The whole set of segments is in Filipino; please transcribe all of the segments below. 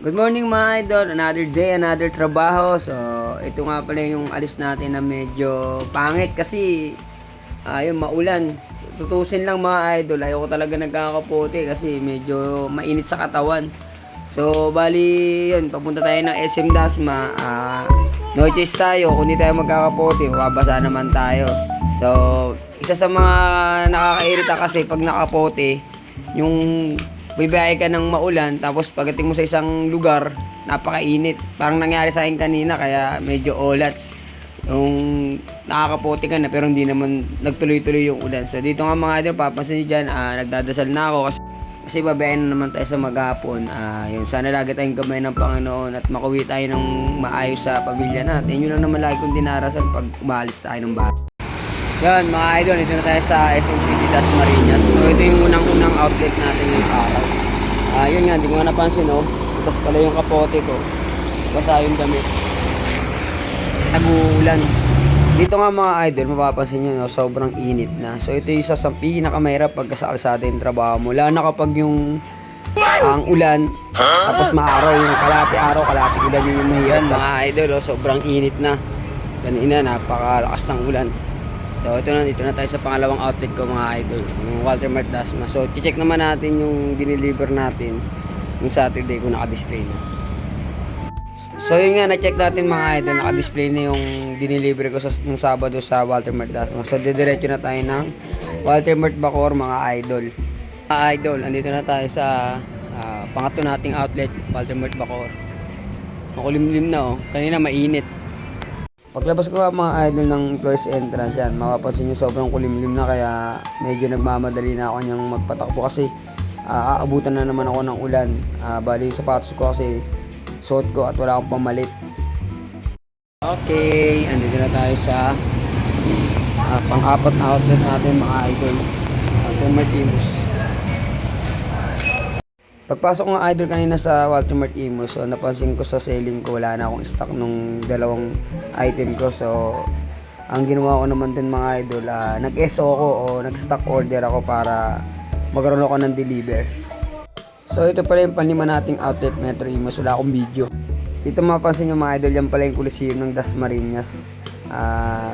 Good morning mga idol, another day, another trabaho. So, ito nga pala yung alis natin na medyo pangit kasi yun, maulan. Tutusin lang mga idol, ayoko talaga nagkakapote kasi medyo mainit sa katawan. So, bali yun, papunta tayo ng SM Dasma. No choice tayo, kung di tayo magkakapote, mababasa naman tayo. So, isa sa mga nakakairita kasi pag nakapote, yung bibiyahe ka ng maulan, tapos pagdating mo sa isang lugar, napakainit. Parang nangyari sa akin kanina, kaya medyo olats. Yung nakakapote ka na, pero hindi naman nagtuloy-tuloy yung ulan. So dito nga mga idol, papansin nyo dyan, nagdadasal na ako kasi babayain na naman tayo sa maghapon. Yun, sana lagi tayong gamay ng Panginoon at makuwi tayo ng maayos sa pamilya natin. Yun lang naman lagi kong dinarasal pag umalis tayo ng bahay. Yan mga idol, ito na tayo sa SM City Dasmariñas. So ito yung unang-unang outlet natin yung araw. Yun nga, hindi ko nga napansin, oh. Tapos pala yung kapote ko. Basa yung damit. Nag-uulan. Dito nga mga idol, mapapansin nyo, no, sobrang init na. So ito yung isa sa pinakamahirap pagka sa kalsada yung trabaho mo. Lalo na kapag yung ang ulan, tapos maaraw, yung kalati araw, kalati ulan yung mahirap. Mga idol, oh, sobrang init na. Kanina, napakalakas ng ulan. So ito na tayo sa pangalawang outlet ko mga idol, yung Walter Mart Dasma. So check naman natin yung dineliver natin yung Saturday kung naka-display na. So yun nga, na-check natin mga idol, naka-display na yung dineliver ko yung Sabado sa Walter Mart Dasma. So didiretso na tayo ng Walter Mart Bacoor mga idol. Mga idol, andito na tayo sa pangatlo nating outlet, Walter Mart Bacoor. Makulimlim na, oh, kanina mainit. Paglabas ko mga idol ng employees entrance yan, mapapansin nyo sobrang kulimlim na, kaya medyo nagmamadali na ako niyang magpatakbo kasi aabutan na naman ako ng ulan. Bali yung sapatos ko kasi suot ko at wala akong pamalit. Okay, andito na tayo sa pang-apat na outlet natin mga idol, Walter Mart Imus. Pagpasok ng idol kanina sa Walter Mart Imus, so napansin ko sa selling ko wala na akong stock nung dalawang item ko. So ang ginawa ko naman din mga idol, nag-SO ako o nag-stock order ako para magkaroon ako ng deliver. So ito pala yung panlima nating outlet, Metro Imus. Wala akong video. Dito mapapansin nyo mga idol, yan pala yung Coliseum ng Dasmariñas.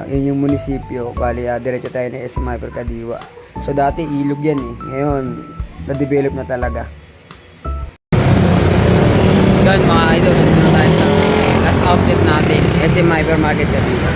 Yun yung munisipyo. Bali diretso tayo ng SM Hypercadiwa. So dati ilog yan eh, ngayon na-develop na talaga. Yan mga idol, dito na tayo sa last outlet natin, SM Hypermarket Cadiwa.